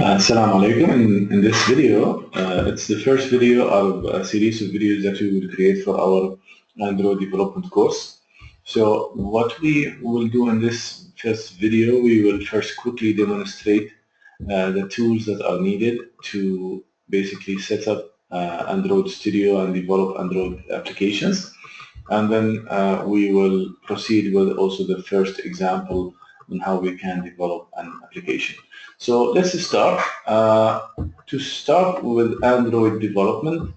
Assalamu alaikum. In this video, it's the first video of a series of videos that we will create for our Android development course. So what we will do in this first video, we will first quickly demonstrate the tools that are needed to basically set up Android Studio and develop Android applications. And then we will proceed with also the first example on how we can develop an application. So let's start. To start with Android development,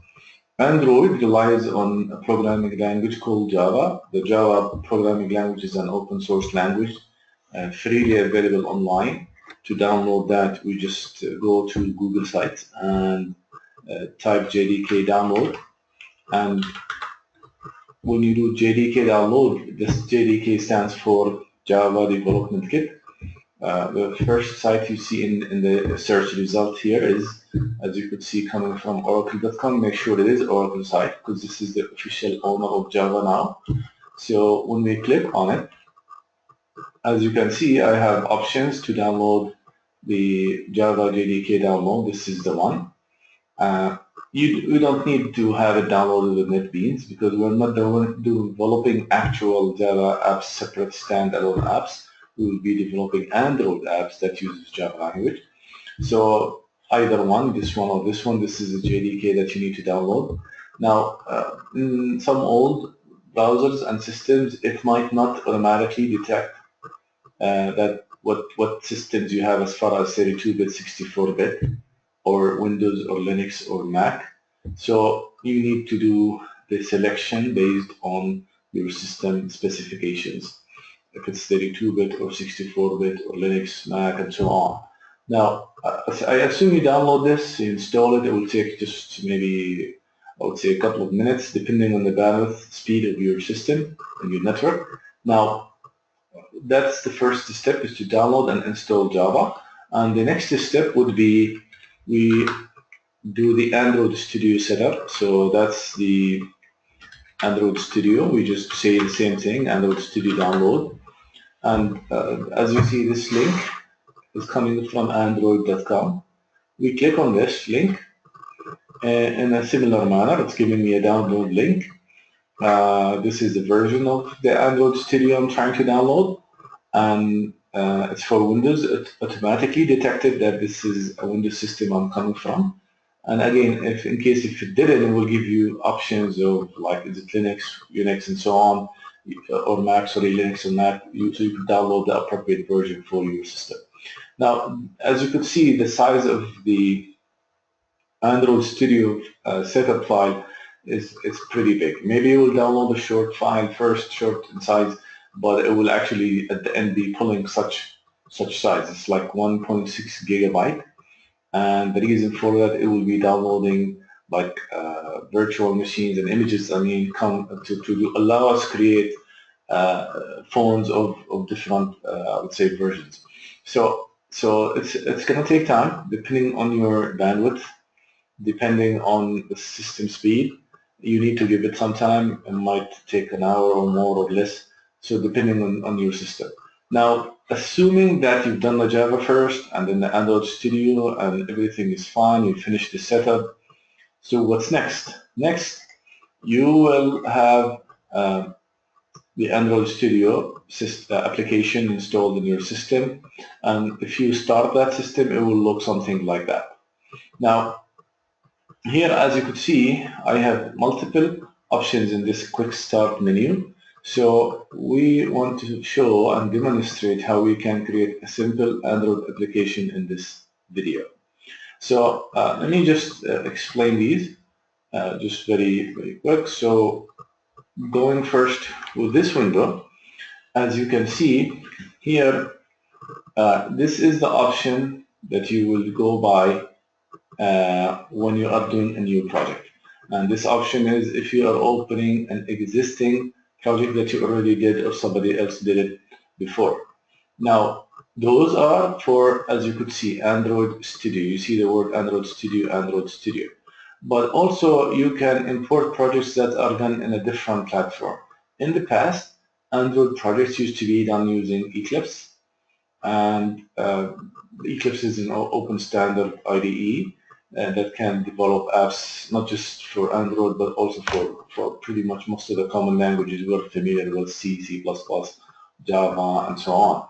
Android relies on a programming language called Java. The Java programming language is an open source language, freely available online. To download that, we just go to Google site and type JDK download. And when you do JDK download, this JDK stands for Java Development Kit. The first site you see in the search result here is, as you could see, coming from oracle.com. Make sure it is Oracle site because this is the official owner of Java now. So when we click on it, as you can see, I have options to download the Java JDK download. This is the one. We don't need to have it downloaded with NetBeans because we're not developing actual Java apps, separate standalone apps. We will be developing Android apps that uses Java language. So either one, this one or this one, this is a JDK that you need to download. Now, in some old browsers and systems, it might not automatically detect that what systems you have as far as 32-bit, 64-bit, or Windows or Linux or Mac. So you need to do the selection based on your system specifications, if it's 32-bit or 64-bit or Linux, Mac, and so on. Now, I assume you download this, you install it. It will take just maybe, I would say, a couple of minutes, depending on the bandwidth speed of your system and your network. Now, that's the first step, is to download and install Java. And the next step would be we do the Android Studio setup. So that's the Android Studio. We just say the same thing, Android Studio download. And as you see, this link is coming from android.com. We click on this link in a similar manner. It's giving me a download link. This is the version of the Android Studio I'm trying to download. And it's for Windows. It automatically detected that this is a Windows system I'm coming from. And again, if it didn't, it will give you options of like, is it Linux, Unix, and so on, or Mac, sorry, Linux and Mac, so you can download the appropriate version for your system. Now, as you can see, the size of the Android Studio setup file is pretty big. Maybe it will download a short file first, short in size, but it will actually at the end be pulling such size. It's like 1.6 gigabyte, and the reason for that, it will be downloading like virtual machines and images. I mean, come to allow us create phones of different, I would say, versions. So it's going to take time depending on your bandwidth, depending on the system speed. You need to give it some time. It might take an hour or more or less. So depending on your system. Now, assuming that you've done the Java first and then the Android Studio and everything is fine, you finish the setup. So what's next? Next, you will have the Android Studio application installed in your system. And if you start that system, it will look something like that. Now, here, as you could see, I have multiple options in this quick start menu. So we want to show and demonstrate how we can create a simple Android application in this video. So let me just explain these just very quick. So going first with this window, as you can see here, this is the option that you will go by when you are doing a new project. And this option is if you are opening an existing project that you already did or somebody else did it before. Now, those are for, as you could see, Android Studio. You see the word Android Studio, Android Studio. But also you can import projects that are done in a different platform. In the past, Android projects used to be done using Eclipse. and Eclipse is an open standard IDE that can develop apps not just for Android but also for pretty much most of the common languages we're familiar with, C, C++, Java, and so on.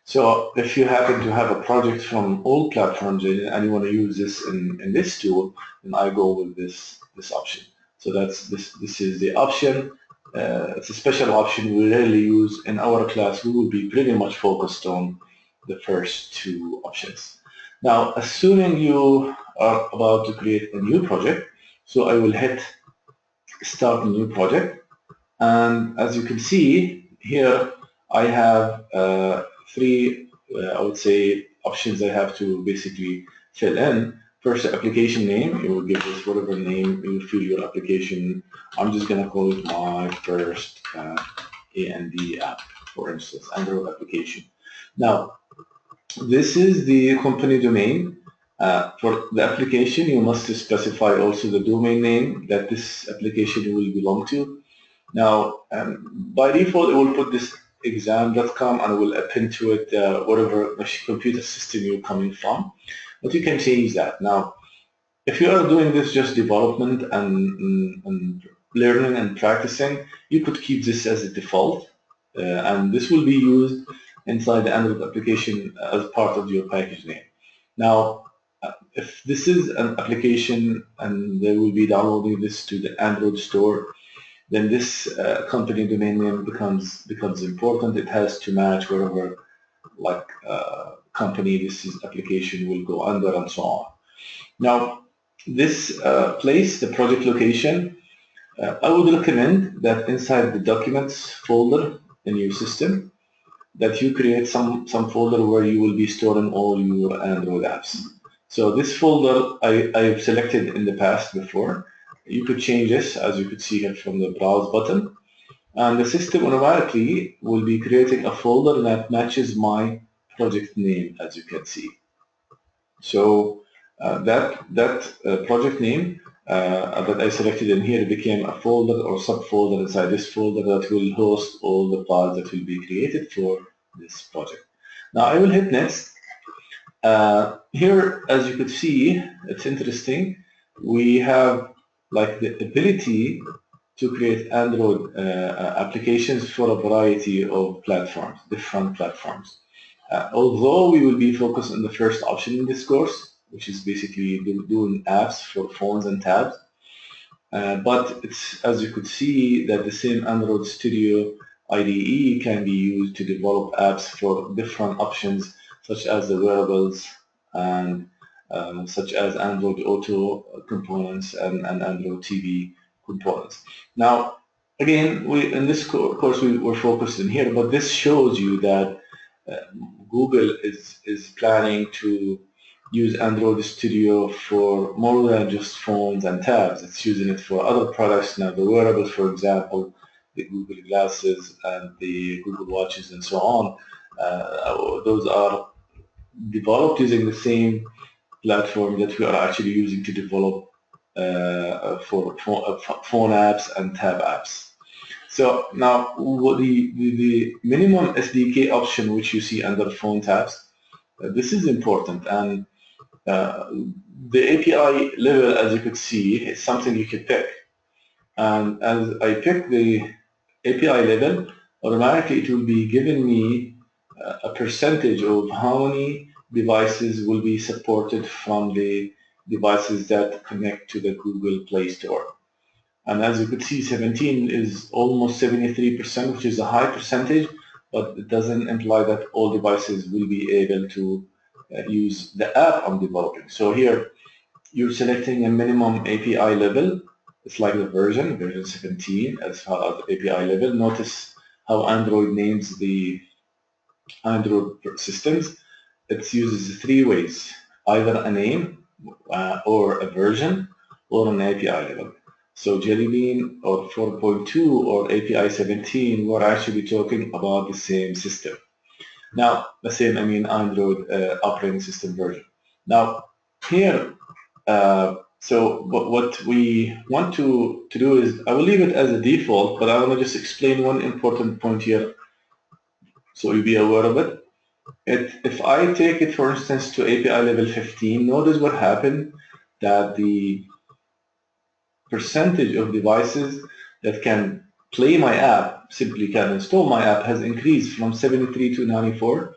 So if you happen to have a project from all platforms and you want to use this in this tool, then I go with this option. So this is the option. It's a special option we rarely use in our class. We will be pretty much focused on the first two options. Now, assuming you are about to create a new project, so I will hit start a new project, and as you can see here, I have three, I would say, options I have to basically fill in. First, the application name. You will give this whatever name you feel your application. I'm just going to call it my first AND app, for instance, Android application. Now, this is the company domain. For the application, you must specify also the domain name that this application will belong to. Now, by default, it will put this exam.com and will append to it whatever computer system you're coming from. But you can change that. Now, if you are doing this just development and learning and practicing, you could keep this as a default. And this will be used inside the Android application as part of your package name. Now, if this is an application and they will be downloading this to the Android store, then this company domain name becomes important. It has to match whatever company this application will go under and so on. Now, this place, the project location, I would recommend that inside the documents folder in your system, that you create some folder where you will be storing all your Android apps. So this folder I've selected in the past before. You could change this, as you could see here from the browse button, and the system automatically will be creating a folder that matches my project name, as you can see. So that project name that I selected in here became a folder or subfolder inside this folder that will host all the files that will be created for this project. Now I will hit next. Here, as you could see, it's interesting. We have like the ability to create Android applications for a variety of platforms, different platforms. Although we will be focused on the first option in this course, which is basically doing apps for phones and tabs, but it's, as you could see, that the same Android Studio IDE can be used to develop apps for different options, such as the wearables and such as Android Auto components and Android TV components. Now, again, in this course we're focused in here, but this shows you that Google is planning to use Android Studio for more than just phones and tabs. It's using it for other products now, the wearables, for example, the Google Glasses and the Google Watches and so on. Those are developed using the same platform that we are actually using to develop for phone apps and tab apps. So now the minimum SDK option which you see under phone tabs, this is important, and the API level, as you could see, is something you can pick. And as I pick the API level, automatically it will be giving me a percentage of how many devices will be supported from the devices that connect to the Google Play Store. And as you could see, 17 is almost 73%, which is a high percentage, but it doesn't imply that all devices will be able to use the app I'm developing. So here, you're selecting a minimum API level. It's like the version 17 as far as API level. Notice how Android names the Android systems. It uses three ways, either a name or a version or an API level. So Jelly Bean or 4.2 or API 17, we're actually talking about the same system. Now, the same, I mean, Android operating system version. Now, here, so what we want to do is, I will leave it as a default, but I want to just explain one important point here so you'll be aware of it. if I take it, for instance, to API level 15, notice what happened, that the percentage of devices that can play my app, simply can install my app, has increased from 73 to 94,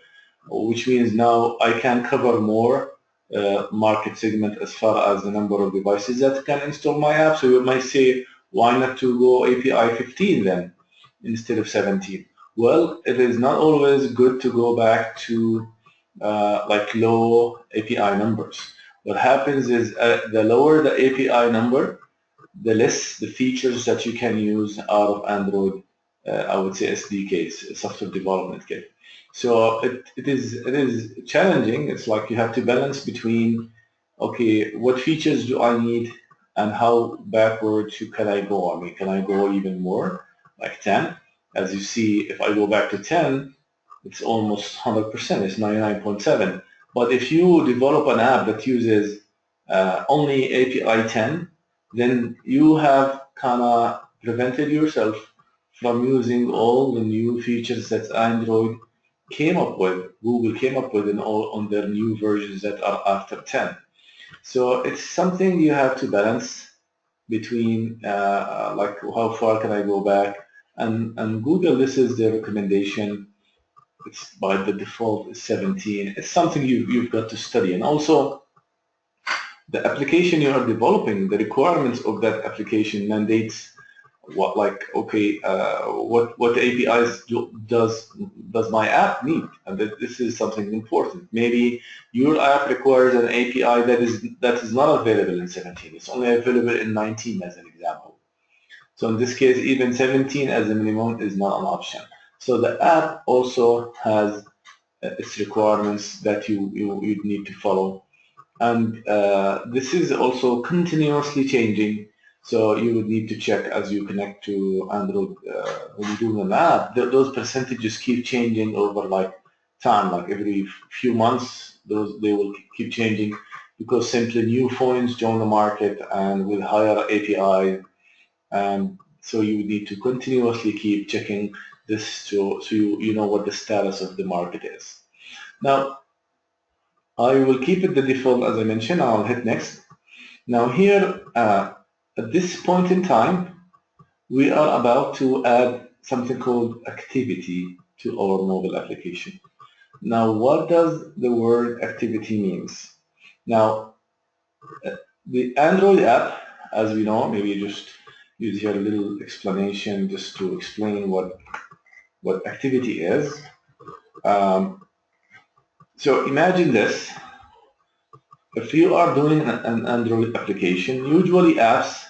which means now I can cover more market segment as far as the number of devices that can install my app. So you might say, why not to go API 15 then instead of 17? Well, it is not always good to go back to like low API numbers. What happens is the lower the API number, the less the features that you can use out of Android, I would say SDKs, software development kit. So it is challenging. It's like you have to balance between, okay, what features do I need and how backward can I go? I mean, can I go even more, like 10? As you see, if I go back to 10, it's almost 100%, it's 99.7. But if you develop an app that uses only API 10, then you have kind of prevented yourself from using all the new features that Android came up with, Google came up with in all on their new versions that are after 10. So it's something you have to balance between like how far can I go back, and Google, this is their recommendation. It's by the default is 17. It's something you've got to study, and also the application you are developing, the requirements of that application mandates what, like, okay, what APIs does my app need, and this is something important. Maybe your app requires an API that is not available in 17. It's only available in 19, as an example. So in this case, even 17 as a minimum is not an option. So the app also has its requirements that you need to follow, and this is also continuously changing. So you would need to check as you connect to Android when you do an app. Those percentages keep changing over like time, like every few months. They will keep changing because simply new phones join the market and with higher API, and so you need to continuously keep checking this so you know what the status of the market is. Now, I will keep it the default as I mentioned. I'll hit next. Now here, at this point in time, we are about to add something called activity to our mobile application. Now, what does the word activity means? Now, the Android app, as we know, maybe just use here a little explanation just to explain what activity is. So imagine this. If you are doing an Android application, usually apps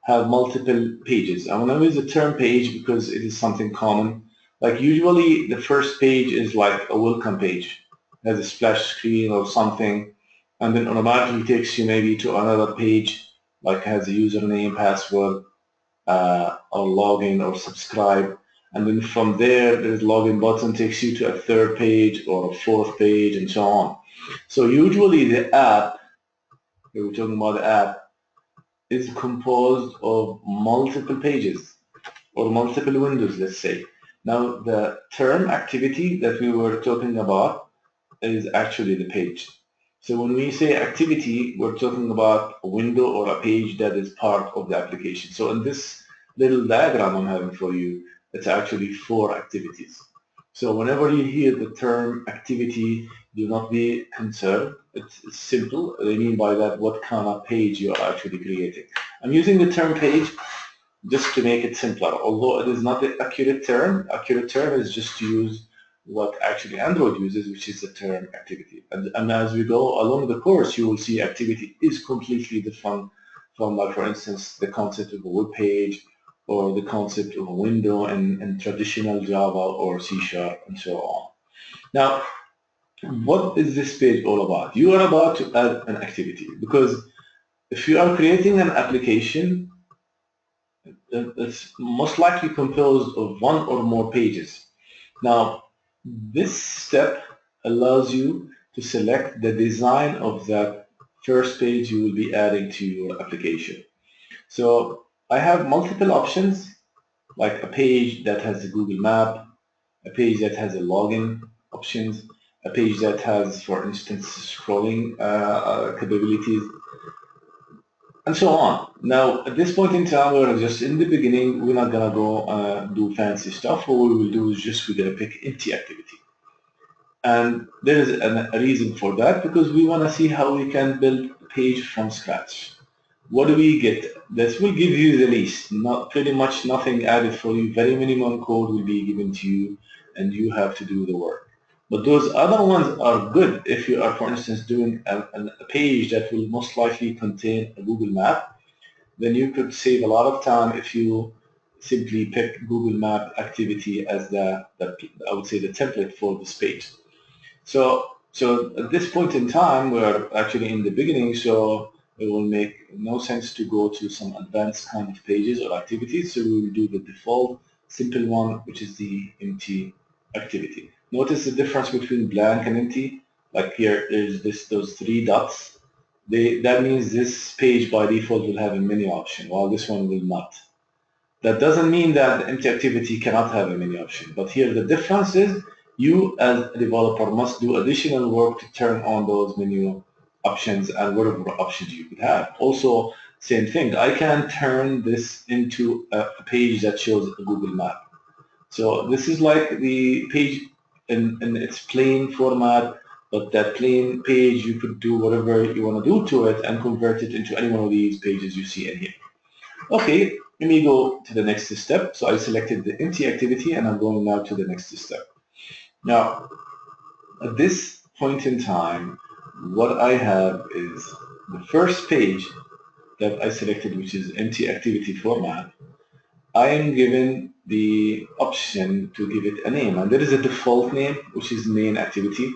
have multiple pages. I want to use the term page because it is something common. Like usually the first page is like a welcome page. It has a splash screen or something, and then automatically takes you maybe to another page, like has a username, password, or login or subscribe. And then from there, the login button takes you to a third page or a fourth page and so on. So usually the app, we're talking about the app, is composed of multiple pages or multiple windows, let's say. Now, the term activity that we were talking about is actually the page. So when we say activity, we're talking about a window or a page that is part of the application. So in this little diagram I'm having for you, it's actually 4 activities. So whenever you hear the term activity, do not be concerned. It's simple. What I mean by that, what kind of page you are actually creating. I'm using the term page just to make it simpler, although it is not the accurate term. Accurate term is just to use what actually Android uses, which is the term activity. And as we go along the course, you will see activity is completely different from, like, for instance, the concept of a web page or the concept of a window in traditional Java or C# and so on. Now, what is this page all about? You are about to add an activity, because if you are creating an application, it's most likely composed of 1 or more pages. Now, this step allows you to select the design of that first page you will be adding to your application. So I have multiple options, like a page that has a Google Map, a page that has a login options, a page that has, for instance, scrolling capabilities, and so on. Now, at this point in time, we're just in the beginning. We're not gonna go do fancy stuff. What we will do is just we're gonna pick empty activity. And there is a reason for that, because we want to see how we can build a page from scratch. What do we get? This will give you the least, not pretty much nothing added for you. Very minimum code will be given to you, and you have to do the work. But those other ones are good if you are, for instance, doing a page that will most likely contain a Google map. Then you could save a lot of time if you simply pick Google Map activity as I would say, the template for this page. So at this point in time, we're actually in the beginning, so it will make no sense to go to some advanced kind of pages or activities. So we will do the default simple one, which is the empty activity. Notice the difference between blank and empty. Like here is those three dots. That means this page by default will have a menu option, while this one will not. That doesn't mean that the empty activity cannot have a menu option, but here the difference is you as a developer must do additional work to turn on those menu options and whatever options you could have. Also, same thing, I can turn this into a page that shows a Google map. So this is like the page in its plain format, but that plain page you could do whatever you want to do to it and convert it into any one of these pages you see in here. Okay, let me go to the next step. So I selected the empty activity and I'm going now to the next step. Now, at this point in time, what I have is the first page that I selected, which is empty activity format. I am given the option to give it a name, and there is a default name, which is main activity.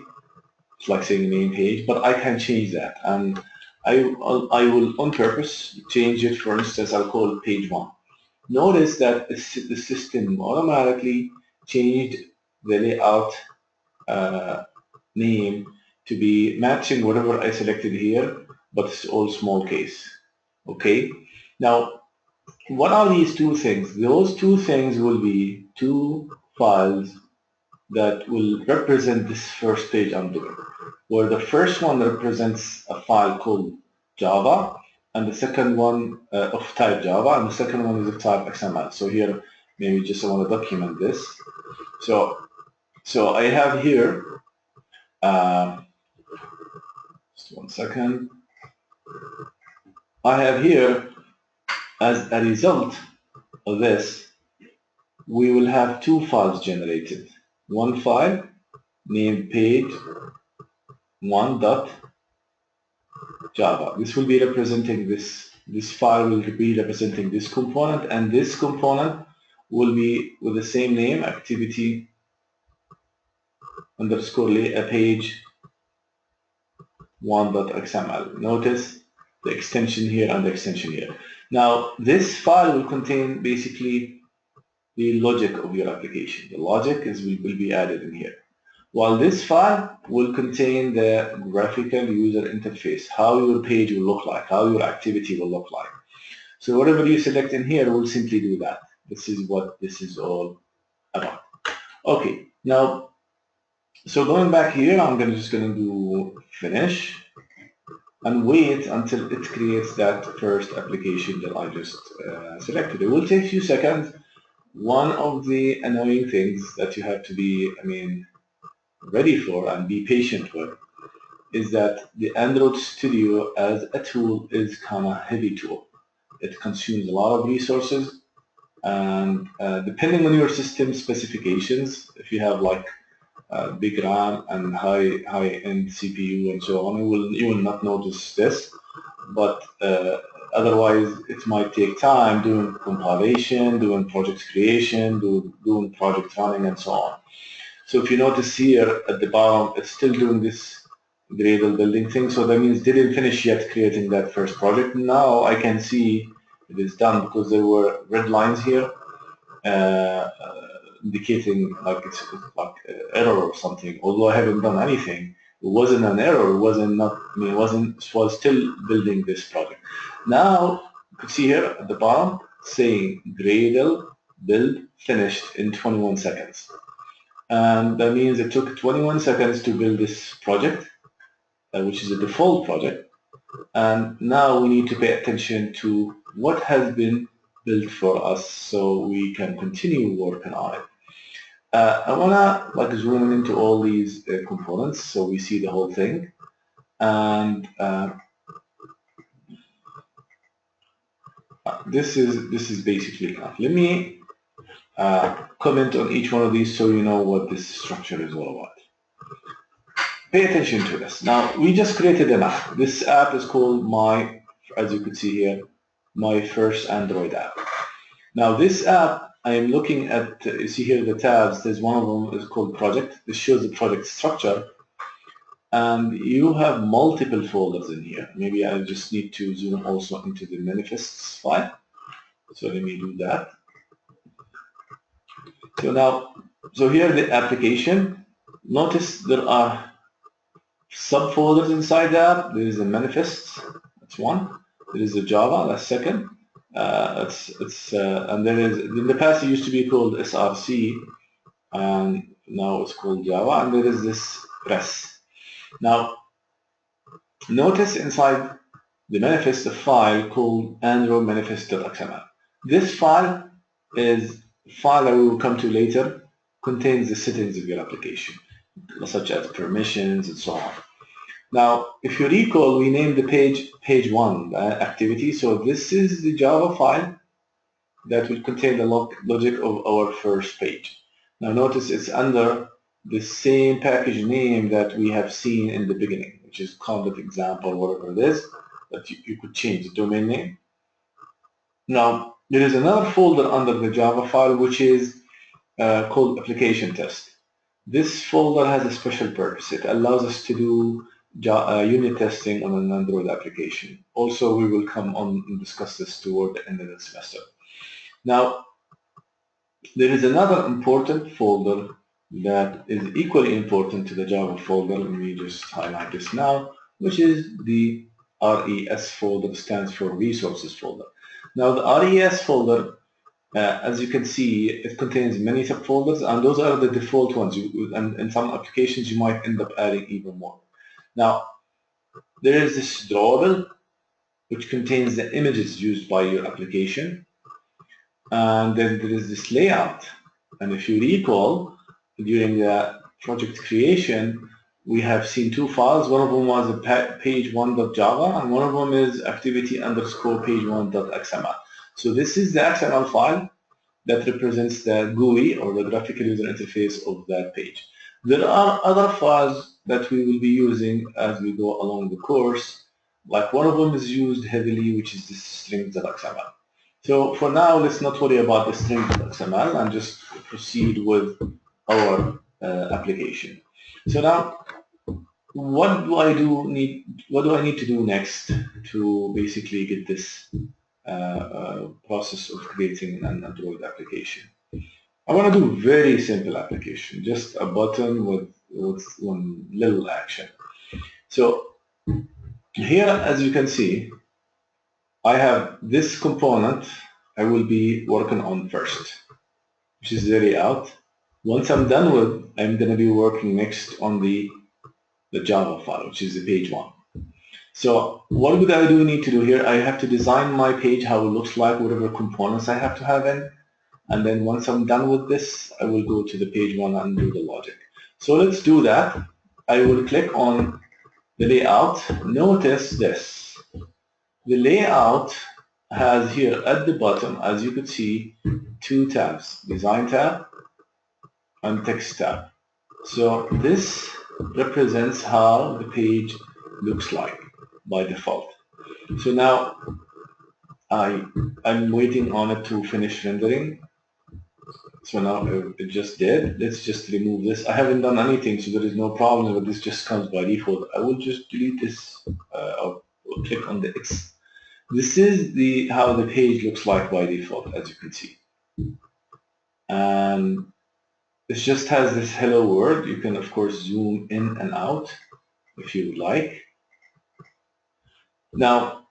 It's like saying main page, but I can change that, and I will on purpose change it. For instance, I'll call it page 1. Notice that the system automatically changed the layout name to be matching whatever I selected here, but it's all small case. Okay. Now, what are these two things? Those two things will be two files that will represent this first page I'm doing, where the first one represents a file called Java, and the second one of type Java, and the second one is of type XML. So here, maybe just I want to document this. So I have here, just one second. I have here, as a result of this, we will have two files generated. One file named page1.java. This will be representing this file will be representing this component, and this component will be with the same name, activity underscore page 1.xml. Notice the extension here and the extension here. Now, this file will contain basically the logic of your application. The logic will be added in here. While this file will contain the graphical user interface, how your page will look like, how your activity will look like. So whatever you select in here will simply do that. This is what this is all about. Okay, now, so going back here, I'm just going to do finish and wait until it creates that first application that I just selected. It will take a few seconds. One of the annoying things that you have to be, ready for and be patient with is that the Android Studio as a tool is kind of heavy tool. It consumes a lot of resources, and depending on your system specifications, if you have like big RAM and high-end CPU and so on, you will not notice this, but otherwise it might take time doing compilation, doing project creation, doing project running and so on. So if you notice here at the bottom, it's still doing this Gradle building thing, so that means it didn't finish yet creating that first project. Now I can see it is done because there were red lines here indicating like it's like error or something. Although I haven't done anything, it wasn't an error. It was still building this project. Now you can see here at the bottom saying Gradle build finished in 21 seconds. And that means it took 21 seconds to build this project, which is a default project. And now we need to pay attention to what has been built for us so we can continue working on it. I want to zoom into all these components so we see the whole thing. And this is basically enough. Let me comment on each one of these so you know what this structure is all about. Pay attention to this. Now, we just created an app. This app is called as you can see here, My First Android App. Now, this app, I am looking at, you see here the tabs, there's one of them is called Project. This shows the project structure. And you have multiple folders in here. Maybe I just need to zoom also into the manifests file. So let me do that. So here the application. Notice there are subfolders inside the app. There is a manifest, that's one. There is a Java, that's second. And there is, in the past it used to be called SRC, and now it's called Java, and there is this REST. Now, notice inside the manifest a file called Android manifest.xml. This file is a file that we will come to later, contains the settings of your application, such as permissions and so on. Now, if you recall, we named the page 1 activity. So this is the Java file that will contain the logic of our first page. Now notice it's under the same package name that we have seen in the beginning, which is content example, whatever it is, that you could change the domain name. Now, there is another folder under the Java file which is called application test. This folder has a special purpose. It allows us to do unit testing on an Android application. Also, we will come on and discuss this toward the end of the semester. Now, there is another important folder that is equally important to the Java folder. Let me just highlight this now, which is the RES folder, stands for resources folder. Now, the RES folder, as you can see, it contains many subfolders, and those are the default ones. And in some applications, you might end up adding even more. Now, there is this drawable, which contains the images used by your application. And then there is this layout. And if you recall, during the project creation, we have seen two files. One of them was a page1.java, and one of them is activity_page1.xml. So this is the XML file that represents the GUI, or the graphical user interface of that page. There are other files that we will be using as we go along the course. Like one of them is used heavily, which is the strings.xml. So for now, let's not worry about the strings.xml and just proceed with our application. So now, what do I need to do next to basically get this process of creating an Android application? I want to do a very simple application, just a button with one little action. So here, as you can see, I have this component I will be working on first, which is the layout. Once I'm done with, I'm going to be working next on the Java file, which is the page 1. So what would I need to do here? I have to design my page, how it looks like, whatever components I have to have in. And then once I'm done with this, I will go to the page 1 and do the logic. So let's do that. I will click on the layout. Notice this. The layout has here at the bottom, as you could see, two tabs, Design tab and Text tab. So this represents how the page looks like by default. So now I'm waiting on it to finish rendering. So now it just did. Let's just remove this. I haven't done anything, so there is no problem, but this just comes by default. I will just delete this. I'll click on the X. This is how the page looks like by default, as you can see. And it just has this hello world. You can, of course, zoom in and out if you would like. Now,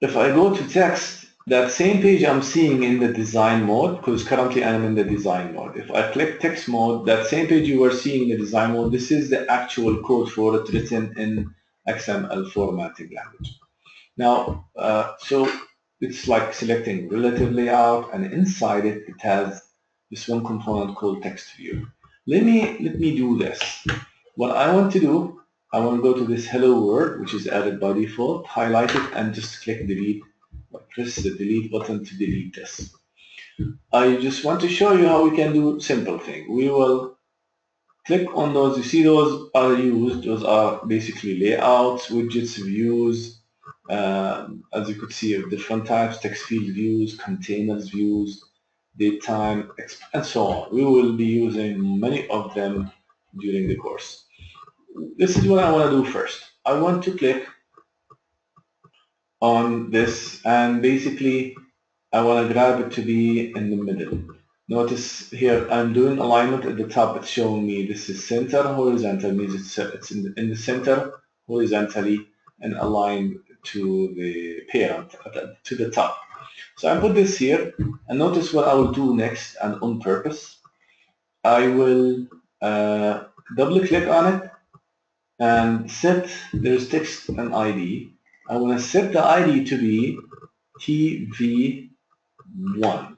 if I go to text, that same page I'm seeing in the design mode, because currently I'm in the design mode. If I click text mode, that same page you were seeing in the design mode, this is the actual code for it written in XML formatting language. Now, so it's like selecting relative layout, and inside it, it has this one component called text view. Let me do this. What I want to do, I want to go to this hello world, which is added by default, highlight it, and just click delete. Press the delete button to delete this. I just want to show you how we can do simple thing. We will click on those. You see those are used. Those are basically layouts, widgets, views. As you could see, of different types: text field views, containers views, datetime, and so on. We will be using many of them during the course. This is what I want to do first. I want to click on this, and basically I want to grab it to be in the middle. Notice here I'm doing alignment at the top. It's showing me this is center horizontal, means it's in the center horizontally and aligned to the parent, to the top. So I put this here, and notice what I will do next, and on purpose I will double click on it and set, there's text and ID. I want to set the ID to be TV1.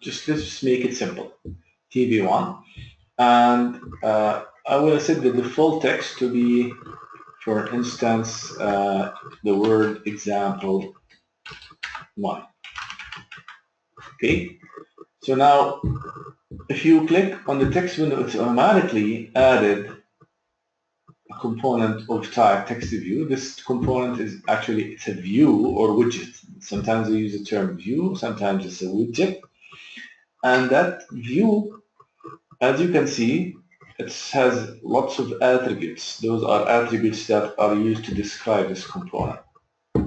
Let's just make it simple. TV1. And I will set the default text to be, for instance, the word example 1. Okay. So now, if you click on the text window, it's automatically added a component of type text view. This component is actually, it's a view or widget. Sometimes they use the term view, sometimes it's a widget. And that view, as you can see, it has lots of attributes. Those are attributes that are used to describe this component.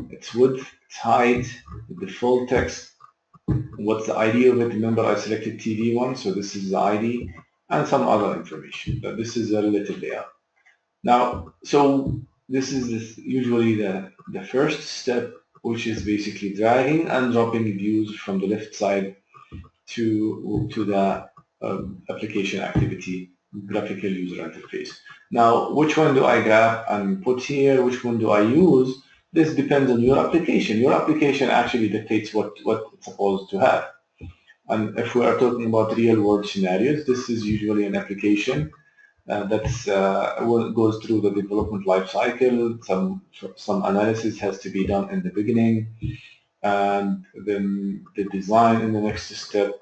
Its width, its height, the default text, what's the ID of it. Remember, I selected TV1, so this is the ID, and some other information. But this is a relative layout. Now, so this is usually the first step, which is basically dragging and dropping views from the left side to the application activity graphical user interface. Now, which one do I grab and put here? Which one do I use? This depends on your application. Your application actually dictates what it's supposed to have. And if we are talking about real-world scenarios, this is usually an application that goes through the development life cycle. Some analysis has to be done in the beginning, and then the design in the next step.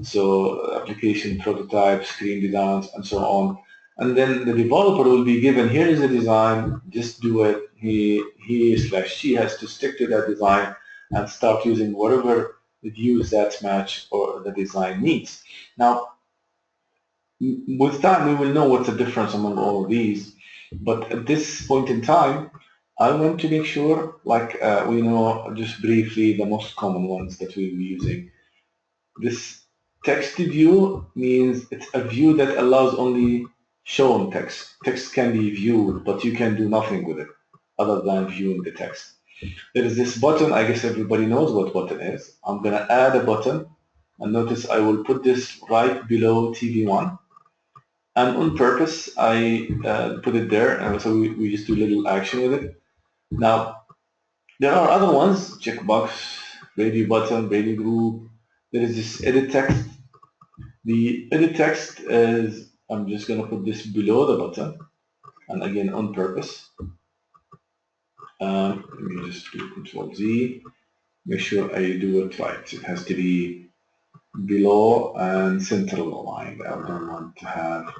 So application prototype, screen designs, and so on. And then the developer will be given, here is the design, just do it. He/she has to stick to that design and start using whatever views that match or the design needs. Now, with time, we will know what's the difference among all of these. But at this point in time, I want to make sure, like we know just briefly the most common ones that we'll be using. This text view means it's a view that allows only shown text. Text can be viewed, but you can do nothing with it other than viewing the text. There is this button. I guess everybody knows what button is. I'm going to add a button, and notice I will put this right below TV1. And on purpose, I put it there, and so we just do a little action with it. Now, there are other ones: checkbox, radio button, radio group. There is this edit text. The edit text is, I'm just going to put this below the button, and again on purpose. Let me just do Control Z. Make sure I do it right. It has to be below and central aligned. I don't want to have.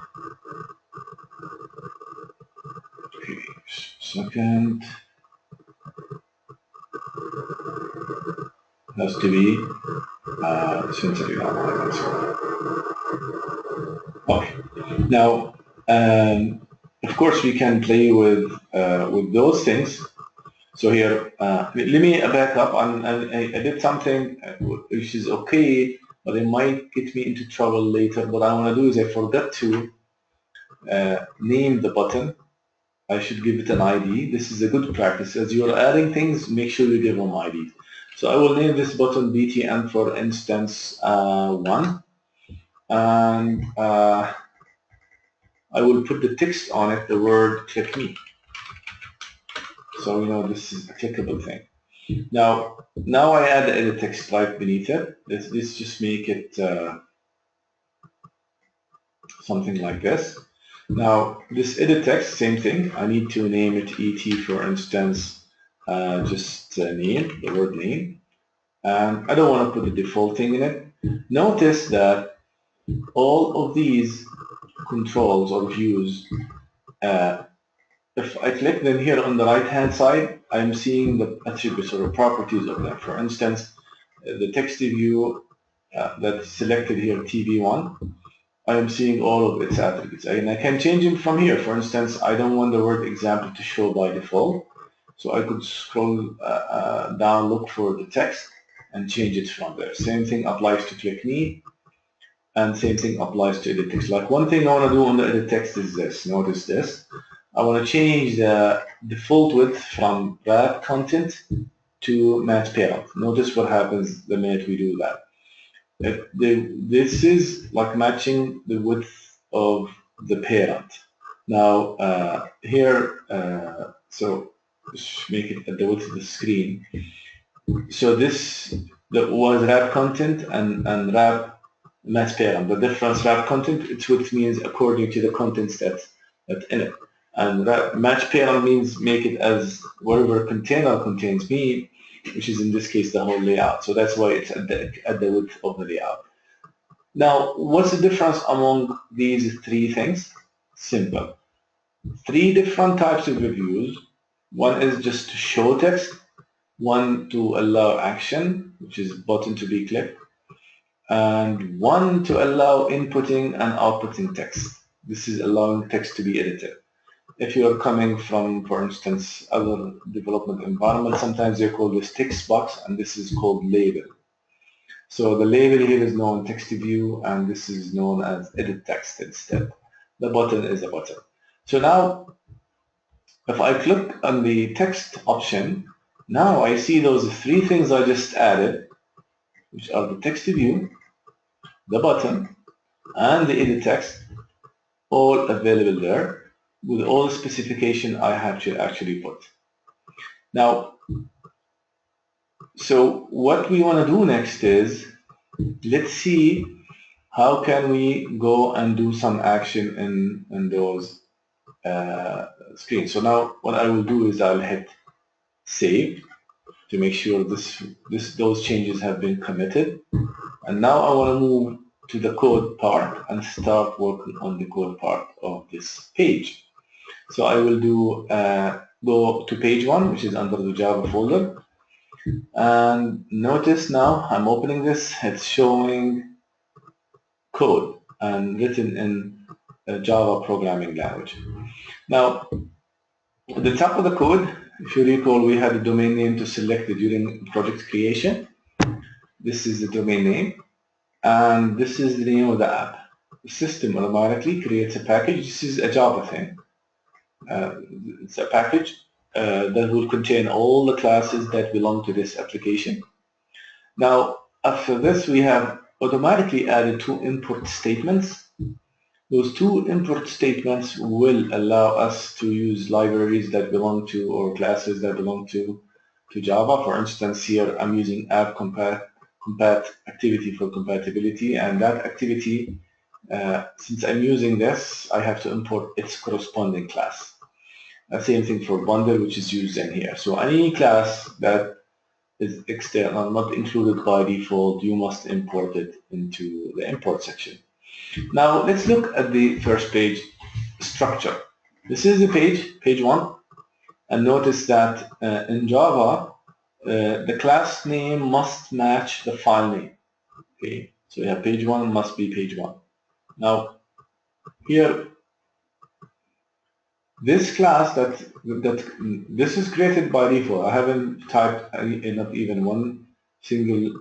Okay, second. Has to be centrally aligned. Okay. Now, of course, we can play with those things. So here, let me back up. I did something which is okay, but it might get me into trouble later. What I want to do is I forgot to name the button. I should give it an ID. This is a good practice. As you're adding things, make sure you give them IDs. So I will name this button BTN, for instance, 1, and I will put the text on it, the word click me. So we know this is a clickable thing. Now I add the edit text right beneath it. Let's just make it something like this. Now this edit text, same thing. I need to name it ET, for instance, just name, the word name. And I don't want to put the default thing in it. Notice that all of these controls or views, if I click them here on the right hand side, I'm seeing the attributes or the properties of them. For instance, the text view that's selected here, TV1, I am seeing all of its attributes. And I can change them from here. For instance, I don't want the word example to show by default. So I could scroll down, look for the text, and change it from there. Same thing applies to click me, and same thing applies to edit text. Like one thing I want to do on the edit text is this. Notice this. I want to change the default width from wrap content to match parent. Notice what happens the minute we do that. This is like matching the width of the parent. Now here, so just make it at the width of the screen. So this was wrap content and wrap match parent. The difference wrap content, its width means according to the contents that's in it. And match parent means make it as whatever container contains me, which is in this case the whole layout. So that's why it's at the width of the layout. Now, what's the difference among these three things? Simple. Three different types of reviews. One is just to show text, one to allow action, which is button to be clicked, and one to allow inputting and outputting text. This is allowing text to be edited. If you are coming from, for instance, other development environments, sometimes they call this text box, and this is called label. So the label here is known text view, and this is known as edit text instead. The button is a button. So now, if I click on the text option, now I see those three things I just added, which are the text view, the button, and the edit text, all available there with all the specification I have to actually put. Now, so what we want to do next is, let's see how can we go and do some action in those screens. So now what I will do is I'll hit save to make sure those changes have been committed. And now I want to move to the code part and start working on the code part of this page. So I will do go to page 1, which is under the Java folder. And notice now I'm opening this, it's showing code and written in Java programming language. Now, at the top of the code, if you recall, we had a domain name to select during project creation. This is the domain name, and this is the name of the app. The system automatically creates a package. This is a Java thing. It's a package that will contain all the classes that belong to this application. Now, after this, we have automatically added 2 import statements. Those 2 import statements will allow us to use libraries that belong to, or classes that belong to Java. For instance, here I'm using app compat activity for compatibility, and that activity, since I'm using this, I have to import its corresponding class. Same thing for bundle, which is used in here. So any class that is external, not included by default, you must import it into the import section. Now let's look at the first page structure. This is the page 1, and notice that in Java, the class name must match the file name. Okay, so you have page 1 must be page 1. Now here, this class this is created by default. I haven't typed not even one single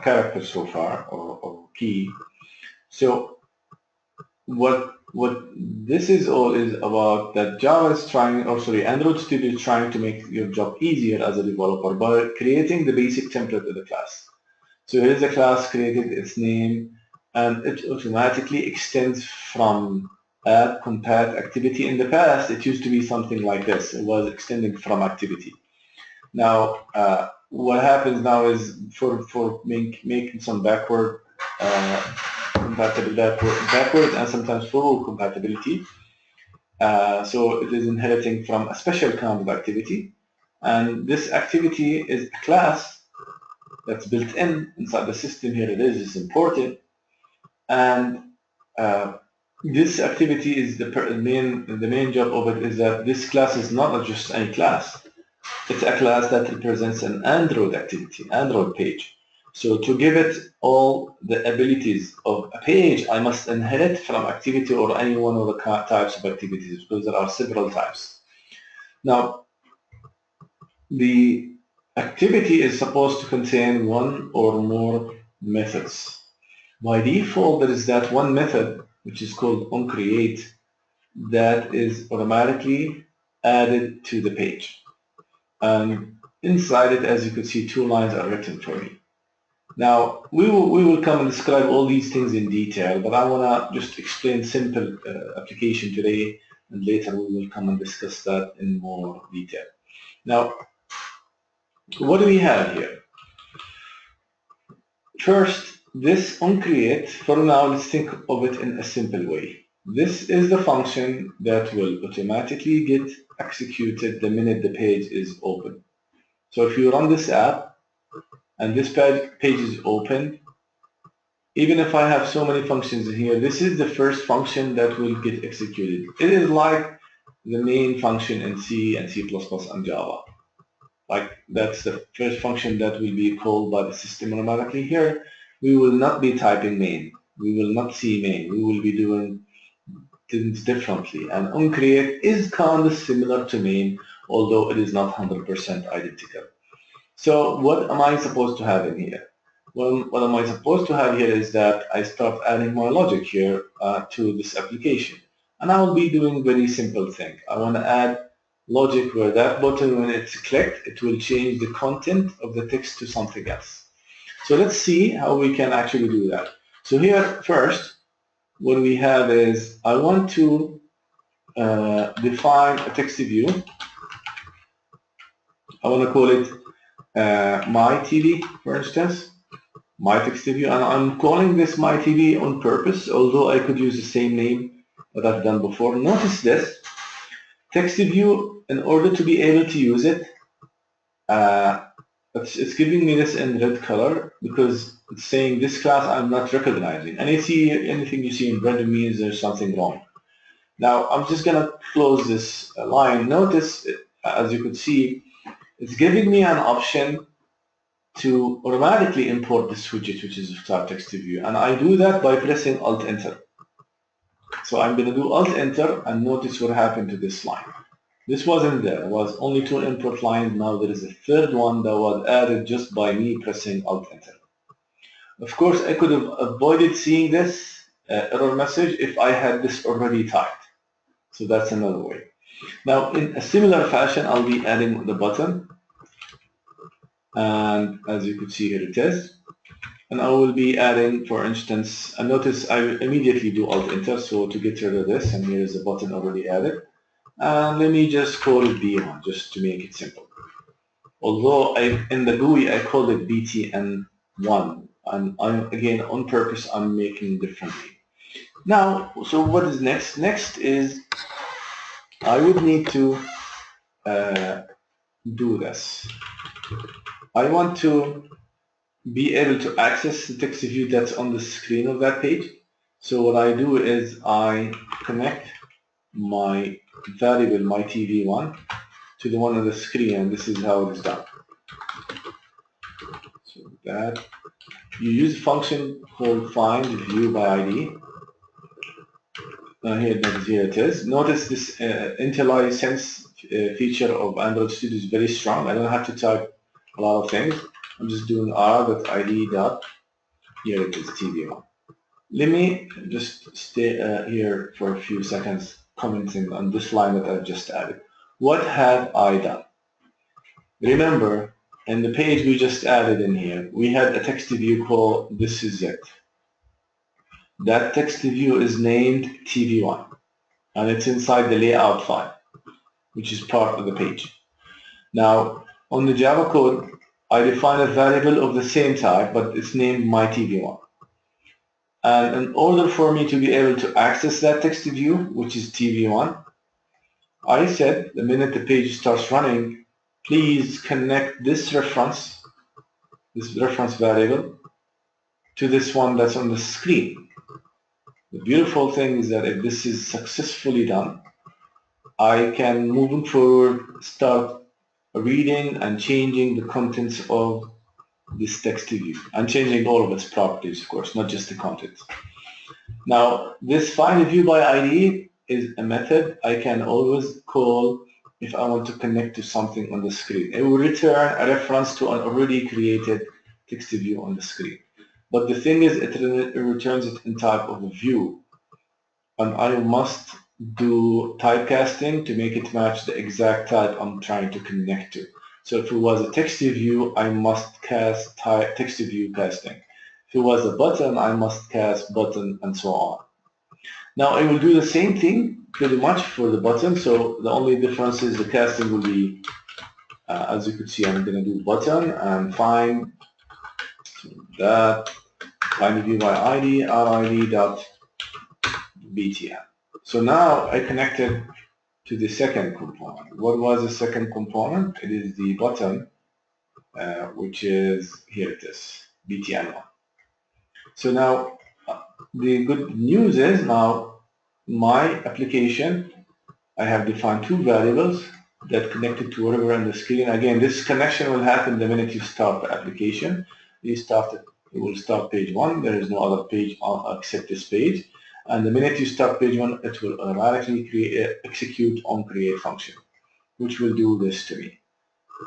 character so far or key. So what what this is all is about, that Java is trying, or sorry, Android Studio is trying to make your job easier as a developer by creating the basic template of the class. So here's a class created, its name, and it automatically extends from add compat activity. In the past, it used to be something like this. It was extending from activity. Now, what happens now is for making some backward backward and sometimes forward compatibility. So it is inheriting from a special kind of activity, and this activity is a class that's built in inside the system. Here it is, it's imported, and this activity is the main job of it is that this class is not just any class. It's a class that represents an Android activity, Android page. So to give it all the abilities of a page, I must inherit from activity or any one of the types of activities, because there are several types. Now, the activity is supposed to contain one or more methods. By default, there is that one method, which is called onCreate, that is automatically added to the page. And inside it, as you can see, 2 lines are written for me. Now, we will come and describe all these things in detail, but I want to just explain simple application today, and later we will come and discuss that in more detail. Now, what do we have here? First, this onCreate, for now, let's think of it in a simple way. This is the function that will automatically get executed the minute the page is open. So if you run this app and this page is open, even if I have so many functions in here, this is the first function that will get executed. It is like the main function in C and C++ and Java. Like that's the first function that will be called by the system automatically. Here, we will not be typing main. We will not see main. We will be doing things differently. And onCreate is kind of similar to main, although it is not 100% identical. So what am I supposed to have in here? Well, what am I supposed to have here is that I start adding my logic here to this application. And I will be doing very simple thing. I want to add logic where that button, when it's clicked, it will change the content of the text to something else. So let's see how we can actually do that. So here, first, what we have is I want to define a text view. I want to call it my TV, for instance, my text view, and I'm calling this my TV on purpose, although I could use the same name that I've done before. Notice this text view, in order to be able to use it, it's giving me this in red color because it's saying this class I'm not recognizing. Anything you see in red means there's something wrong. Now I'm just gonna close this line. Notice, as you could see, it's giving me an option to automatically import this widget, which is of type text view, and I do that by pressing Alt-Enter. So I'm going to do Alt-Enter, and notice what happened to this line. This wasn't there. It was only 2 input lines. Now there is a third one that was added just by me pressing Alt-Enter. Of course, I could have avoided seeing this error message if I had this already typed. So that's another way. Now, in a similar fashion, I'll be adding the button. And as you can see, here it is. And I will be adding, for instance, and notice I immediately do Alt-Enter, so to get rid of this, and here is the button already added. And let me just call it B1, just to make it simple. Although in the GUI, I called it BTN1, and again, on purpose, I'm making it differently. Now, so what is next? Next is I would need to do this. I want to be able to access the text view that's on the screen of that page. So what I do is I connect my variable, my TV1, to the one on the screen, and this is how it is done. So that you use a function called find view by ID. Here it is. Notice this IntelliSense feature of Android Studio is very strong. I don't have to type a lot of things. I'm just doing r.id. Here it is, TV1. Let me just stay here for a few seconds commenting on this line that I've just added. What have I done? Remember, in the page we just added in here, we had a text view called This Is It. That text view is named TV1, and it's inside the layout file, which is part of the page. Now, on the Java code, I define a variable of the same type, but it's named myTV1. And in order for me to be able to access that text view, which is TV1, I said the minute the page starts running, please connect this reference variable, to this one that's on the screen. The beautiful thing is that if this is successfully done, I can, moving forward, start reading and changing the contents of this text view, and changing all of its properties, of course, not just the contents. Now, this find view by ID is a method I can always call if I want to connect to something on the screen. It will return a reference to an already created text view on the screen. But the thing is, it returns it in type of a view, and I must do typecasting to make it match the exact type I'm trying to connect to. So if it was a text view, I must cast text view casting. If it was a button, I must cast button, and so on. Now I will do the same thing pretty much for the button. So the only difference is the casting will be, as you could see, I'm going to do button and find that find view by ID RID.btn. So now I connected to the second component. What was the second component? It is the button, which is, here it is, btn1. So now the good news is, now my application, I have defined two variables that connected to whatever on the screen. Again, this connection will happen the minute you start the application. It will start page 1. There is no other page except this page. And the minute you start page 1, it will automatically execute onCreate function, which will do this to me.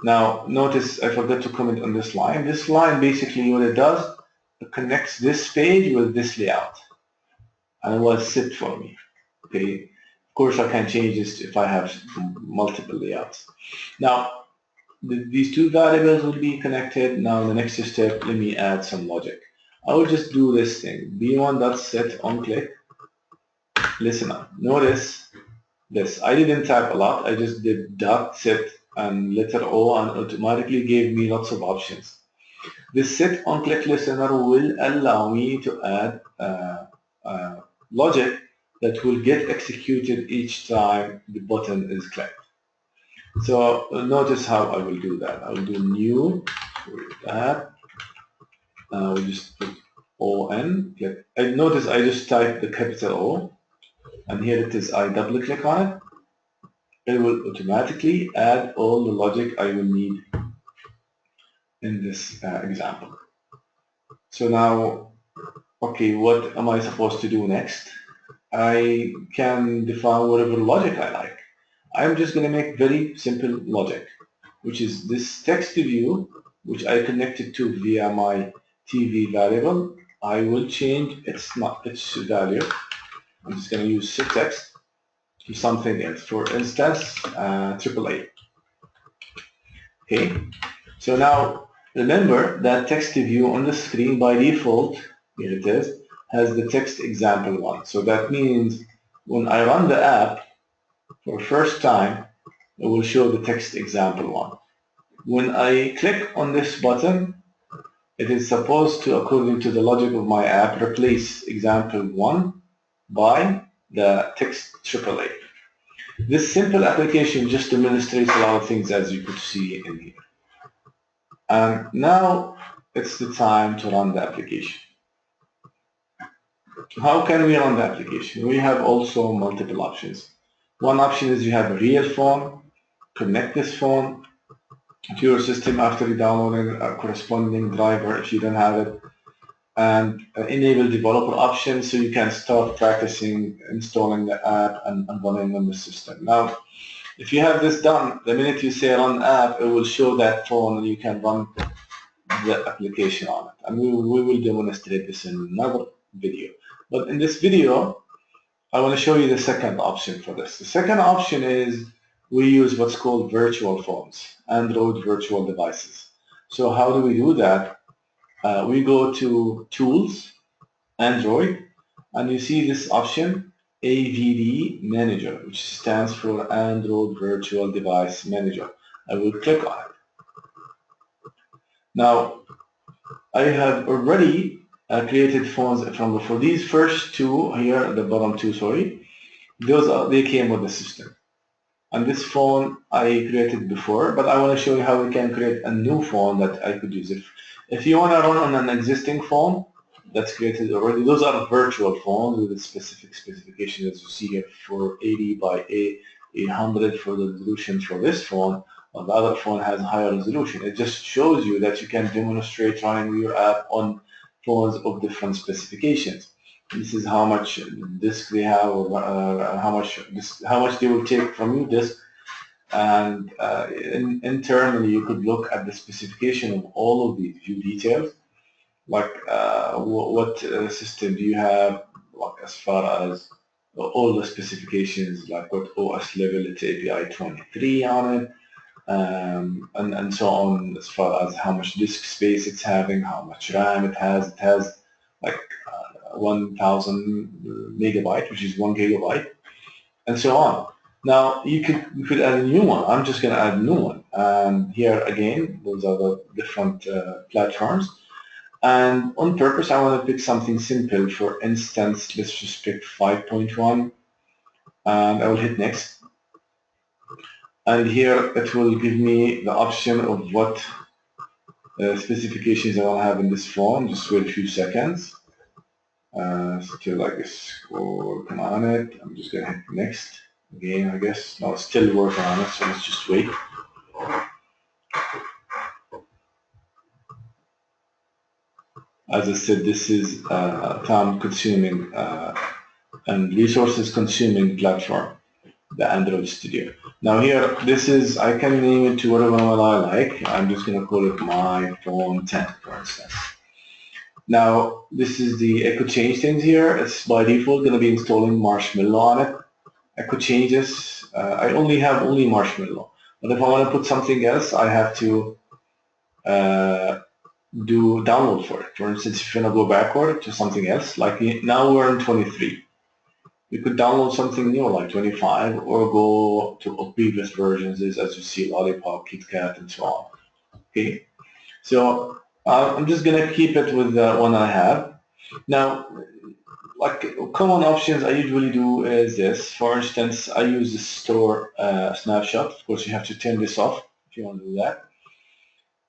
Now, notice I forgot to comment on this line. This line, basically what it does, it connects this page with this layout, and it will sit for me. Okay. Of course, I can change this if I have multiple layouts. Now, these two variables will be connected. Now, the next step, let me add some logic. I will just do this thing, b1.set onClick. Listen up. Notice this. I didn't type a lot. I just did .set and letter O, and automatically gave me lots of options. This set onClick listener will allow me to add logic that will get executed each time the button is clicked. So notice how I will do that. I will do new with that. We'll just put ON. Click. Notice I just typed the capital O, and here it is. I double click on it. It will automatically add all the logic I will need in this example. So now, okay, what am I supposed to do next? I can define whatever logic I like. I'm just going to make very simple logic, which is this text view, which I connected to via my TV variable. I will change its value. I'm just going to use setText to something else. For instance, AAA. Okay. So now remember that text view on the screen by default, here it is, has the text example 1. So that means when I run the app for the first time, it will show the text example 1. When I click on this button, it is supposed to, according to the logic of my app, replace example 1 by the text AAA. This simple application just demonstrates a lot of things, as you could see in here. And now it's the time to run the application. How can we run the application? We have also multiple options. One option is you have a real phone, connect this phone to your system after you download a corresponding driver if you don't have it, and enable developer options so you can start practicing installing the app and running on the system. Now, if you have this done, the minute you say run app, it will show that phone and you can run the application on it. And we will demonstrate this in another video. But in this video, I want to show you the second option for this. The second option is we use what's called virtual phones, Android virtual devices. So how do we do that? We go to Tools, Android, and you see this option, AVD Manager, which stands for Android Virtual Device Manager. I will click on it. Now, I have already created phones for these first two here, the bottom two, sorry. They came with the system. And this phone I created before, but I want to show you how we can create a new phone that I could use. If you want to run on an existing phone that's created already, those are virtual phones with a specific specification, as you see here, for 80 by 800 for the resolution for this phone. Well, the other phone has higher resolution. It just shows you that you can demonstrate running your app on phones of different specifications. This is how much disk they have, or how much they will take from your disk, and internally you could look at the specification of all of these view details, like what system do you have, like as far as all the specifications, like what OS level, it's API 23 on it, and so on, as far as how much disk space it's having, how much RAM it has. It has like 1,000 megabyte, which is 1 gigabyte, and so on. Now you could add a new one. I'm just going to add a new one. And here again, those are the different platforms. And on purpose, I want to pick something simple. For instance, let's just pick 5.1, and I will hit next. And here it will give me the option of what specifications I want to have in this phone. Just wait a few seconds. Still, I guess, working on it. I'm just going to hit next again, I guess. No, still working on it, so let's just wait. As I said, this is time-consuming and resources-consuming platform, the Android Studio. Now here, this is, I can name it to whatever one I like. I'm just going to call it My Phone 10, for instance. Now, this is the, I could change things here. It's by default going to be installing Marshmallow on it. I could change this. I only have Marshmallow. But if I want to put something else, I have to do download for it. For instance, if you want to go backward to something else, like now we're in 23. You could download something new like 25, or go to previous versions, as you see, Lollipop, KitKat, and so on. Okay, so I'm just going to keep it with the one I have. Now, like common options I usually do is this. For instance, I use the store snapshot. Of course, you have to turn this off if you want to do that.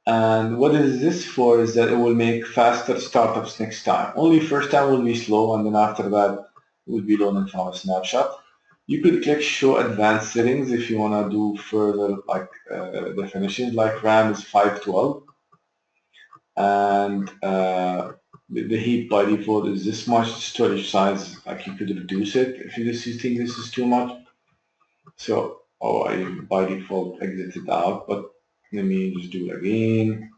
And what is this for is that it will make faster startups next time. Only first time will be slow, and then after that will be loading from a snapshot. You could click Show Advanced Settings if you want to do further like definitions, like RAM is 512, and the heap by default is this much. Storage size, like you could reduce it if you think this is too much. So, I by default exited out, but let me just do it again.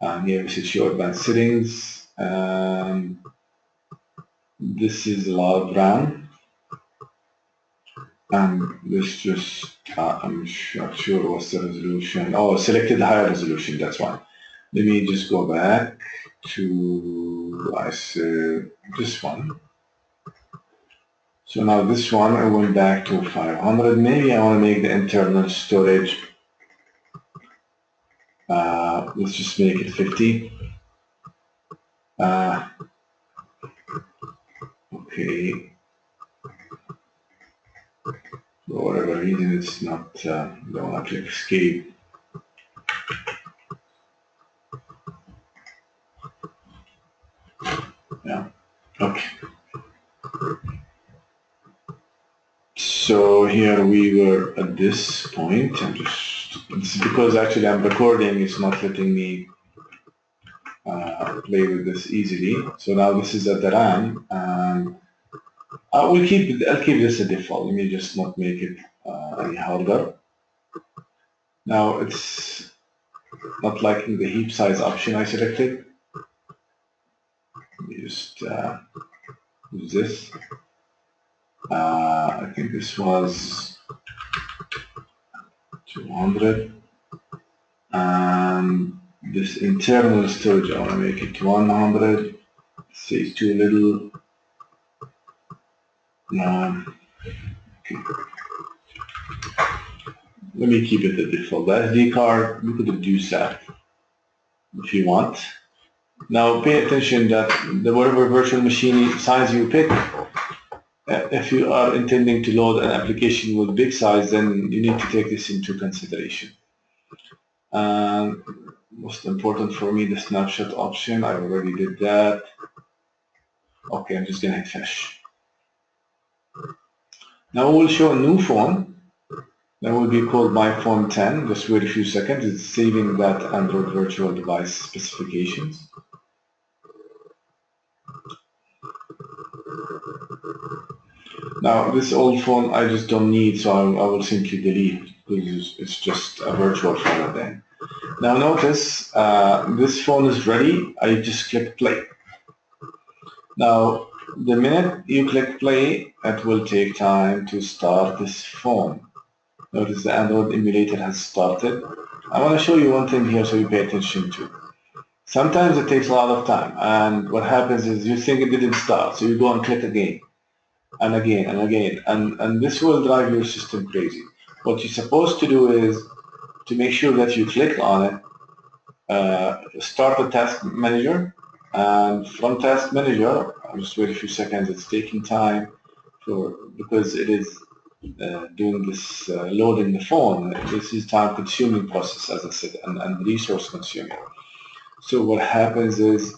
And here we see Show Advanced Settings. This is a lot of RAM. And this just, I'm not sure what's the resolution. Oh, selected higher resolution, that's one. Let me just go back to, I said, this one. So now this one, I went back to 500. Maybe I want to make the internal storage, let's just make it 50. Okay. For whatever reason, it's not, don't want to click escape. Yeah, okay. So here we were at this point. It's because actually I'm recording, it's not letting me play with this easily. So now this is at the RAM, and I'll keep this a default. Let me just not make it any harder. Now it's not liking the heap size option I selected. Let me just use this. I think this was 200, and this internal storage I want to make it 100. Say it's too little. Okay. Let me keep it the default. The SD card, we could reduce that if you want. Now pay attention that whatever virtual machine size you pick, if you are intending to load an application with big size, then you need to take this into consideration. And most important for me, the snapshot option, I already did that. Okay, I'm just gonna hit finish. Now we'll show a new phone that will be called My Phone 10. Just wait a few seconds. It's saving that Android virtual device specifications. Now this old phone I just don't need, so I will simply delete because it's just a virtual phone then. Now notice this phone is ready. I just click play. Now the minute you click play, it will take time to start this phone. Notice the Android emulator has started. I want to show you one thing here so you pay attention to. Sometimes it takes a lot of time, and what happens is you think it didn't start, so you go and click again and again and again, and this will drive your system crazy. What you're supposed to do is to make sure that you click on it, start the task manager, and from task manager, I'll just wait a few seconds, it's taking time because it is doing this loading the phone. This is time consuming process, as I said, and resource consuming. So what happens is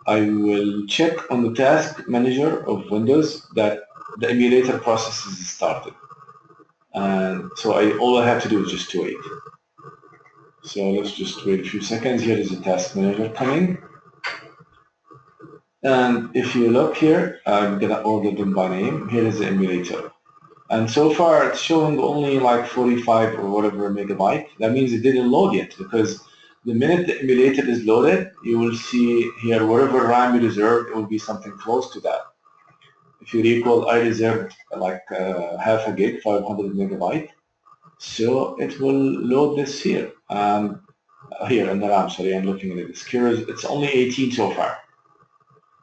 I will check on the task manager of Windows that the emulator process is started. And so all I have to do is just to wait. So let's just wait a few seconds. Here is the task manager coming. And if you look here, I'm going to order them by name. Here is the emulator. And so far it's showing only like 45 or whatever megabyte. That means it didn't load yet, because the minute the emulator is loaded, you will see here whatever RAM you reserved, it will be something close to that. If you recall, I reserved like half a gig, 500 megabyte. So it will load this here. Here in the RAM, sorry, I'm looking at the disk. Here it's only 18 so far.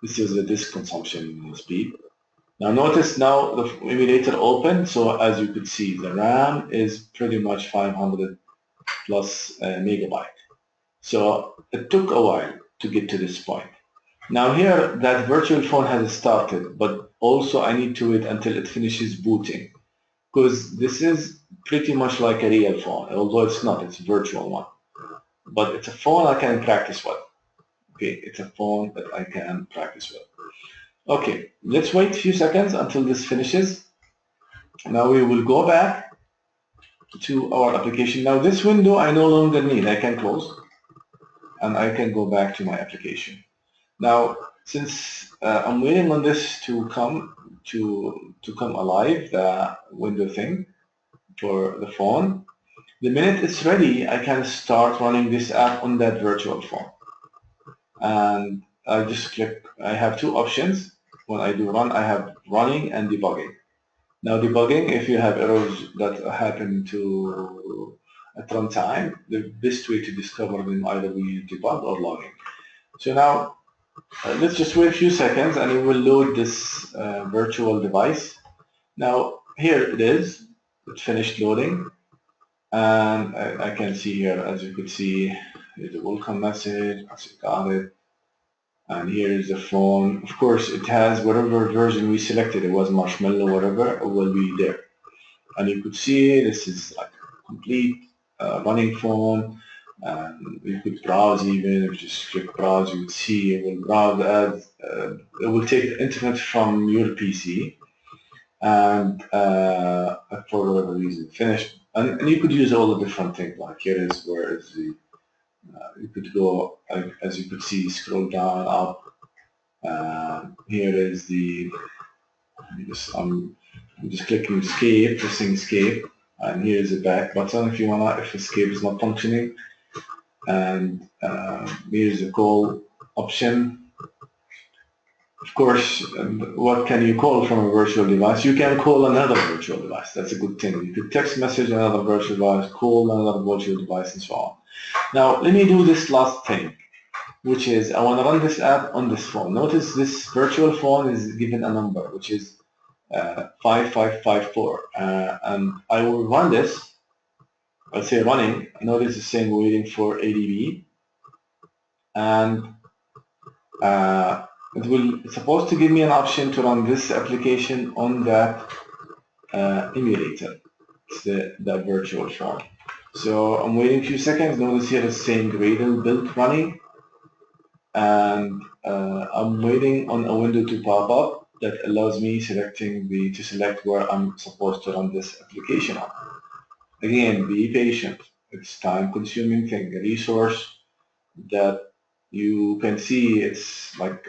This is the disk consumption speed. Now notice now the emulator open, so as you could see, the RAM is pretty much 500 plus megabyte. So it took a while to get to this point. Now here, that virtual phone has started, but also I need to wait until it finishes booting, because this is pretty much like a real phone, although it's not, it's a virtual one. But it's a phone I can practice with. Okay, it's a phone that I can practice with. Okay, let's wait a few seconds until this finishes. Now we will go back to our application. Now this window I no longer need, I can close, and I can go back to my application. Now, since I'm waiting on this to come alive, the window thing for the phone, the minute it's ready, I can start running this app on that virtual phone. And I just click, I have two options. When I do run, I have running and debugging. Now debugging, if you have errors that happen at runtime, the best way to discover them either we use debug or logging. So now let's just wait a few seconds and it will load this virtual device. Now here it is, it finished loading, and I can see here, as you could see, here's a welcome message, I got it, and here is the phone. Of course it has whatever version we selected, it was Marshmallow, whatever, it will be there. And you could see this is like a complete running phone. You could browse even, if you just click browse, you would see it will browse as it will take the internet from your PC, and for whatever reason finished. And you could use all the different things, like here is where is the you could go, as you could see, scroll down, up. Here is the I'm just clicking escape, pressing escape. And here is the back button if you wanna, if escape is not functioning. And here's the call option. Of course, what can you call from a virtual device? You can call another virtual device. That's a good thing. You could text message another virtual device, call another virtual device, and so on. Now, let me do this last thing, which is I want to run this app on this phone. Notice this virtual phone is given a number, which is 5554. And I will run this. I'll say running. Notice it's saying waiting for ADB. And it's supposed to give me an option to run this application on that emulator. It's that virtual phone. So I'm waiting a few seconds. Notice here it's saying Gradle build running. And I'm waiting on a window to pop up that allows me to select where I'm supposed to run this application on. Again, be patient. It's time-consuming thing, a resource that you can see it's like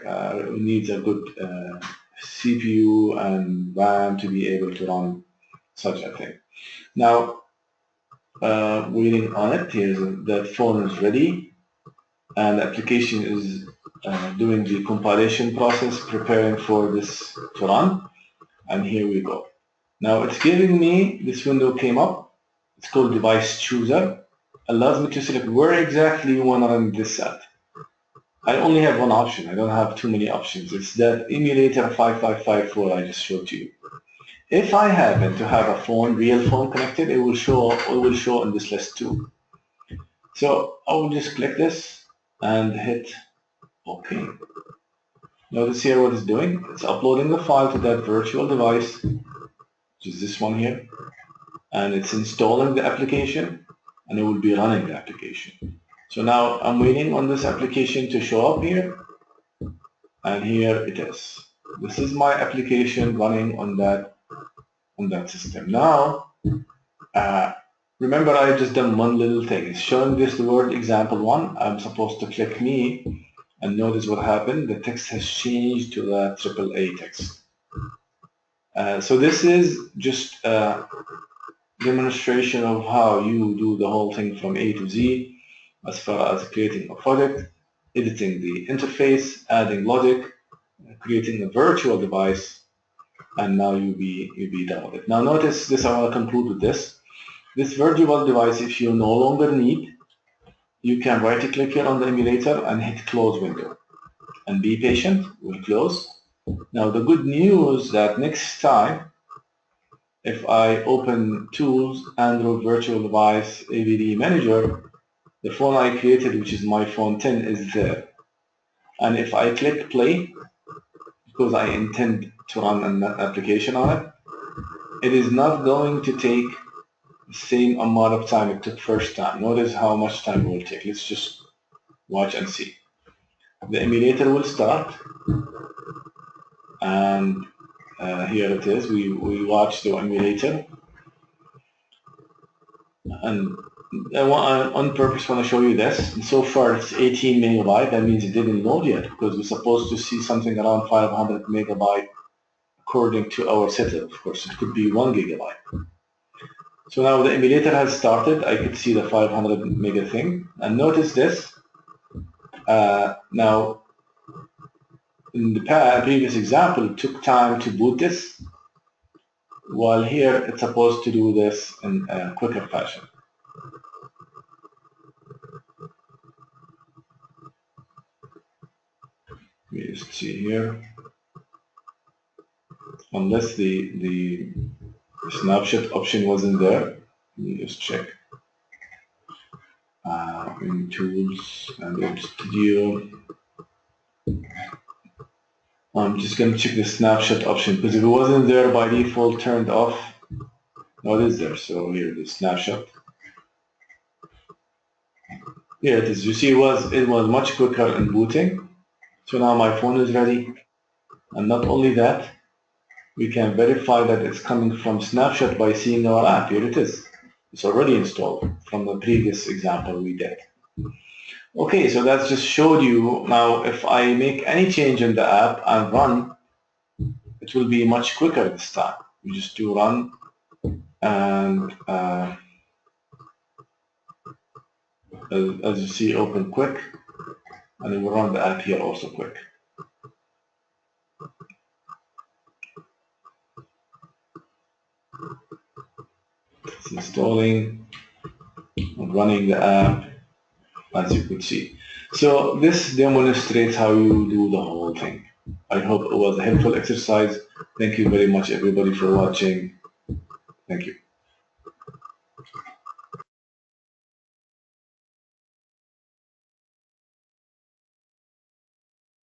needs a good CPU and RAM to be able to run such a thing. Now, waiting on it. Here's the phone is ready, and the application is doing the compilation process, preparing for this to run. And here we go. Now it's giving me, this window came up. It's called Device Chooser. Allows me to select where exactly you want to run this at. I only have one option. I don't have too many options. It's that emulator 5554 I just showed to you. If I happen to have a phone, real phone connected, it will show in this list too. So I will just click this and hit OK. Notice here what it's doing. It's uploading the file to that virtual device, which is this one here, and it's installing the application, and it will be running the application. So now I'm waiting on this application to show up here, and here it is. This is my application running on that system. Now, remember I just done one little thing. It's showing this the word example 1. I'm supposed to click me, and notice what happened. The text has changed to the AAA text. So this is just a demonstration of how you do the whole thing from A to Z, as far as creating a product, editing the interface, adding logic, creating a virtual device, and now you'll be done with it. Now notice this, I want to conclude with this. This virtual device, if you no longer need, you can right-click here on the emulator and hit close window. And be patient, we'll close. Now the good news that next time, if I open Tools, Android Virtual Device, AVD Manager, the phone I created, which is my phone 10, is there. And if I click play, because I intend to run an application on it, it is not going to take the same amount of time it took first time. Notice how much time it will take. Let's just watch and see. The emulator will start, and here it is. We watch the emulator, and I on purpose want to show you this. And so far it's 18 megabyte. That means it didn't load yet, because we're supposed to see something around 500 megabyte according to our setup. Of course, it could be 1 gigabyte. So now the emulator has started. I could see the 500 mega thing, and notice this. Now, in the previous example, it took time to boot this, while here it's supposed to do this in a quicker fashion. Let me just see here. Unless the snapshot option wasn't there, let me just check. In Tools and Studio, I'm just going to check the snapshot option, because if it wasn't there by default turned off, now it is there. So here the snapshot. Here it is. You see, it was much quicker in booting. So now my phone is ready, and not only that, we can verify that it's coming from Snapshot by seeing our app. Here it is. It's already installed from the previous example we did. Okay, so that's just showed you. Now if I make any change in the app and run, it will be much quicker this time. You just do run, and as you see, open quick, and it will run the app here also quick. It's installing and running the app, as you could see. So this demonstrates how you do the whole thing. I hope it was a helpful exercise. Thank you very much, everybody, for watching. Thank you.